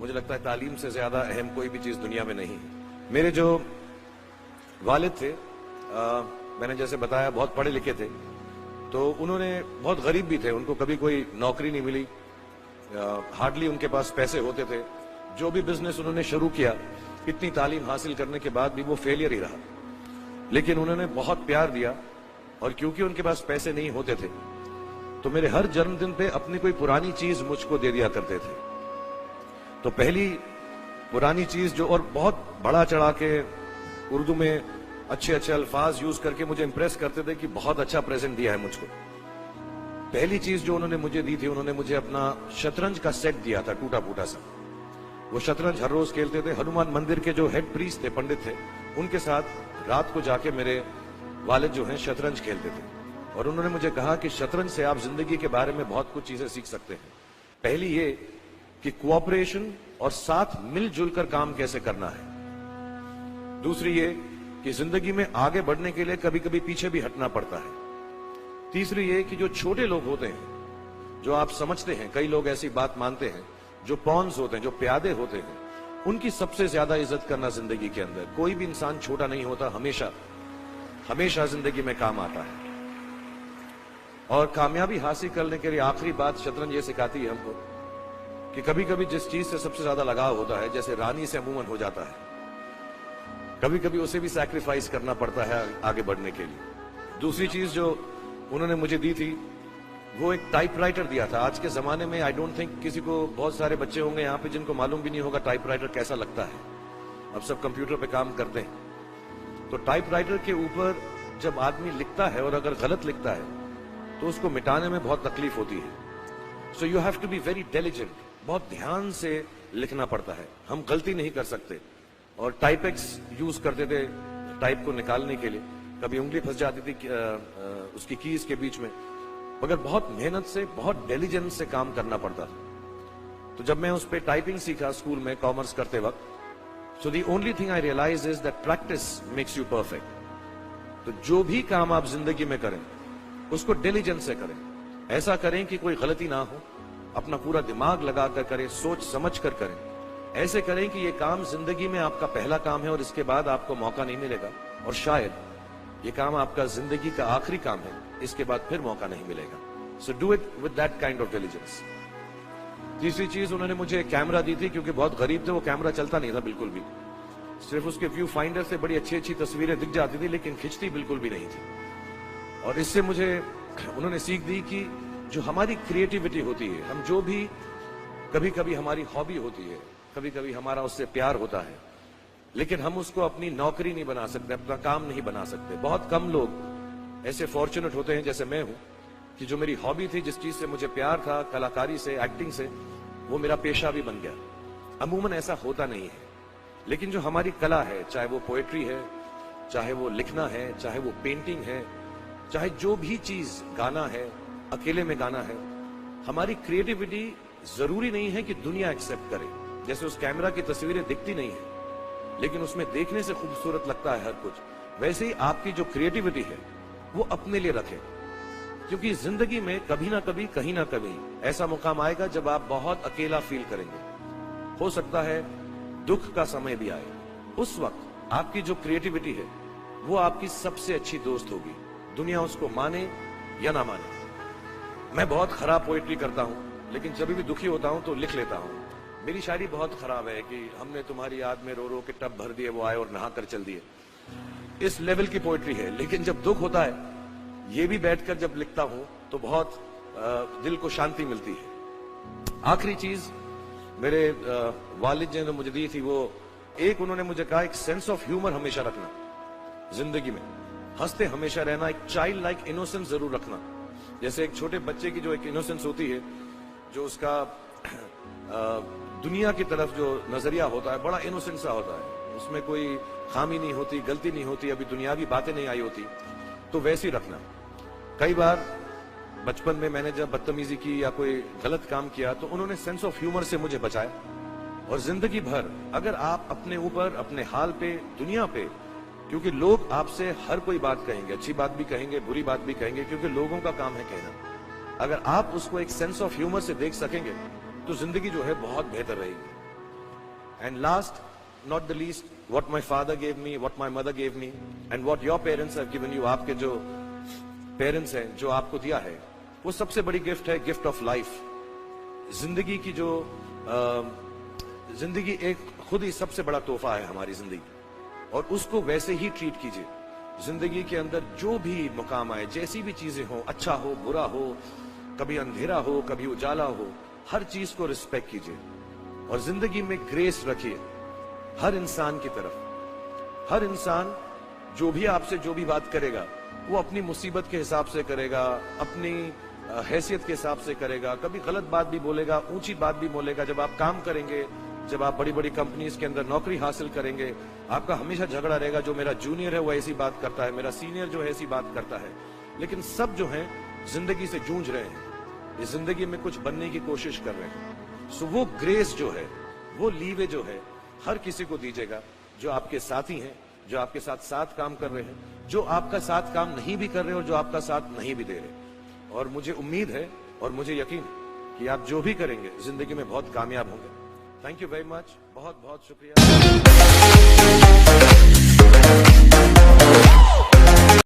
मुझे लगता है तालीम से ज्यादा अहम कोई भी चीज दुनिया में नहीं है। मेरे जो वालिद थे, मैंने जैसे बताया बहुत पढ़े लिखे थे, तो उन्होंने बहुत गरीब भी थे, उनको कभी कोई नौकरी नहीं मिली, हार्डली उनके पास पैसे होते थे। जो भी बिजनेस उन्होंने शुरू किया, इतनी तालीम हासिल करने के बाद भी वो फेलियर ही रहा। लेकिन उन्होंने बहुत प्यार दिया, और क्योंकि उनके पास पैसे नहीं होते थे तो मेरे हर जन्मदिन पे अपनी कोई पुरानी चीज मुझको दे दिया करते थे। तो पहली पुरानी चीज जो, और बहुत बड़ा चढ़ा के उर्दू में अच्छे अच्छे अल्फाज यूज करके मुझे इंप्रेस करते थे कि बहुत अच्छा प्रेजेंट दिया है मुझको। पहली चीज जो उन्होंने मुझे दी थी, उन्होंने मुझे अपना शतरंज का सेट दिया था, टूटा फूटा सा। वो शतरंज हर रोज खेलते थे। हनुमान मंदिर के जो हेड प्रीस्ट थे, पंडित थे, उनके साथ रात को जाके मेरे वालिद जो हैं शतरंज खेलते थे। और उन्होंने मुझे कहा कि शतरंज से आप जिंदगी के बारे में बहुत कुछ चीजें सीख सकते हैं। पहली ये कि कोऑपरेशन और साथ मिलजुल कर काम कैसे करना है। दूसरी ये कि जिंदगी में आगे बढ़ने के लिए कभी कभी पीछे भी हटना पड़ता है। तीसरी ये कि जो छोटे लोग होते हैं, जो आप समझते हैं, कई लोग ऐसी बात मानते हैं, जो पॉन्स होते हैं, जो प्यादे होते हैं, उनकी सबसे ज्यादा इज्जत करना जिंदगी के अंदर। कोई भी इंसान छोटा नहीं होता, हमेशा हमेशा जिंदगी में काम आता है। और कामयाबी हासिल करने के लिए आखिरी बात शतरंज ये सिखाती है हमको कि कभी कभी जिस चीज से सबसे ज्यादा लगाव होता है, जैसे रानी से अमूमन हो जाता है, कभी कभी उसे भी सैक्रिफाइस करना पड़ता है आगे बढ़ने के लिए। दूसरी चीज जो उन्होंने मुझे दी थी, वो एक टाइपराइटर दिया था। आज के जमाने में आई डोंट थिंक किसी को, बहुत सारे बच्चे होंगे यहाँ पे जिनको मालूम भी नहीं होगा टाइपराइटर कैसा लगता है। अब सब कंप्यूटर पे काम करते हैं, तो टाइपराइटर के ऊपर जब आदमी लिखता है और अगर गलत लिखता है तो उसको मिटाने में बहुत तकलीफ होती है। So you have to be very diligent, बहुत ध्यान से लिखना पड़ता है। हम गलती नहीं कर सकते। और टाइपेक्स यूज करते थे टाइप को निकालने के लिए, कभी उंगली फंस जाती थी उसकी कीज के बीच में, मगर बहुत मेहनत से, बहुत डिलिजेंस से काम करना पड़ता था। तो जब मैं उस पर टाइपिंग सीखा स्कूल में कॉमर्स करते वक्त, so the only thing I realise is that practice makes you perfect. तो जो भी काम आप जिंदगी में करें उसको डिलिजेंस से करें। ऐसा करें कि कोई गलती ना हो, अपना पूरा दिमाग लगाकर करें, सोच समझ कर करें। ऐसे करें कि ये काम जिंदगी में आपका पहला काम है और इसके बाद आपको मौका नहीं मिलेगा, और शायद ये काम आपका जिंदगी का आखिरी काम है, इसके बाद फिर मौका नहीं मिलेगा। So do it with that kind of diligence. तीसरी चीज उन्होंने मुझे कैमरा दी थी, क्योंकि बहुत गरीब थे, वो कैमरा चलता नहीं था बिल्कुल भी। सिर्फ उसके व्यू फाइंडर से बड़ी अच्छी अच्छी तस्वीरें दिख जाती थी, लेकिन खिंचती बिल्कुल भी नहीं थी। और इससे मुझे उन्होंने सीख दी कि जो हमारी क्रिएटिविटी होती है, हम जो भी, कभी कभी हमारी हॉबी होती है, कभी कभी हमारा उससे प्यार होता है, लेकिन हम उसको अपनी नौकरी नहीं बना सकते, अपना काम नहीं बना सकते। बहुत कम लोग ऐसे फॉर्चुनेट होते हैं जैसे मैं हूं कि जो मेरी हॉबी थी, जिस चीज से मुझे प्यार था, कलाकारी से, एक्टिंग से, वो मेरा पेशा भी बन गया। अमूमन ऐसा होता नहीं है। लेकिन जो हमारी कला है, चाहे वो पोएट्री है, चाहे वो लिखना है, चाहे वो पेंटिंग है, चाहे जो भी चीज, गाना है, अकेले में गाना है, हमारी क्रिएटिविटी जरूरी नहीं है कि दुनिया एक्सेप्ट करे। जैसे उस कैमरा की तस्वीरें दिखती नहीं है, लेकिन उसमें देखने से खूबसूरत लगता है हर कुछ, वैसे ही आपकी जो क्रिएटिविटी है वो अपने लिए रखें। क्योंकि जिंदगी में कभी ना कभी, कहीं ना कभी ऐसा मुकाम आएगा जब आप बहुत अकेला फील करेंगे। हो सकता है दुख का समय भी आए, उस वक्त आपकी जो क्रिएटिविटी है वो आपकी सबसे अच्छी दोस्त होगी, दुनिया उसको माने या ना माने। मैं बहुत खराब पोएट्री करता हूं, लेकिन जब भी दुखी होता हूं तो लिख लेता हूं। मेरी शायरी बहुत खराब है कि हमने तुम्हारी याद में रो रो के टब भर दिए, वो आए और नहा कर चल दिए, इस लेवल की पोएट्री है। लेकिन जब दुख होता है, ये भी बैठकर जब लिखता हूं तो बहुत दिल को शांति मिलती है। आखिरी चीज मेरे वालिद जी ने मुझे दी थी, वो एक उन्होंने मुझे कहा, एक सेंस ऑफ ह्यूमर हमेशा रखना जिंदगी में, हंसते हमेशा रहना, एक चाइल्ड लाइक इनोसेंस जरूर रखना। जैसे एक छोटे बच्चे की जो एक इनोसेंस होती है, जो उसका दुनिया की तरफ जो नजरिया होता है, बड़ा इनोसेंट सा होता है, उसमें कोई खामी नहीं होती, गलती नहीं होती, अभी दुनियावी बातें नहीं आई होती, तो वैसे ही रखना। कई बार बचपन में मैंने जब बदतमीजी की या कोई गलत काम किया तो उन्होंने सेंस ऑफ ह्यूमर से मुझे बचाया। और जिंदगी भर अगर आप अपने ऊपर, अपने हाल पे, दुनिया पे, क्योंकि लोग आपसे हर कोई बात कहेंगे, अच्छी बात भी कहेंगे, बुरी बात भी कहेंगे, क्योंकि लोगों का काम है कहना। अगर आप उसको एक सेंस ऑफ ह्यूमर से देख सकेंगे तो जिंदगी जो है बहुत बेहतर रहेगी। And last, not the least, what my father gave me, what my mother gave me, and what your parents have given you, आपके जो पेरेंट्स हैं, जो आपको दिया है, वो सबसे बड़ी गिफ्ट है, गिफ्ट ऑफ लाइफ। जिंदगी की जो जिंदगी एक खुद ही सबसे बड़ा तोहफा है हमारी जिंदगी, और उसको वैसे ही ट्रीट कीजिए। जिंदगी के अंदर जो भी मुकाम आए, जैसी भी चीजें हो, अच्छा हो बुरा हो, कभी अंधेरा हो कभी उजाला हो, हर चीज को रिस्पेक्ट कीजिए और जिंदगी में ग्रेस रखिए हर इंसान की तरफ। हर इंसान जो भी आपसे जो भी बात करेगा, वो अपनी मुसीबत के हिसाब से करेगा, अपनी हैसियत के हिसाब से करेगा। कभी गलत बात भी बोलेगा, ऊंची बात भी बोलेगा। जब आप काम करेंगे, जब आप बड़ी बड़ी कंपनीज के अंदर नौकरी हासिल करेंगे, आपका हमेशा झगड़ा रहेगा, जो मेरा जूनियर है वो ऐसी बात करता है, मेरा सीनियर जो है ऐसी बात करता है। लेकिन सब जो है जिंदगी से जूझ रहे हैं, इस जिंदगी में कुछ बनने की कोशिश कर रहे हैं। सो वो ग्रेस जो है, वो लीवे जो है, हर किसी को दीजिएगा जो आपके साथी हैं, जो आपके साथ काम कर रहे हैं, जो आपका साथ काम नहीं भी कर रहे और जो आपका साथ नहीं भी दे रहे। और मुझे उम्मीद है और मुझे यकीन है कि आप जो भी करेंगे जिंदगी में बहुत कामयाब होंगे। थैंक यू वेरी मच, बहुत बहुत शुक्रिया।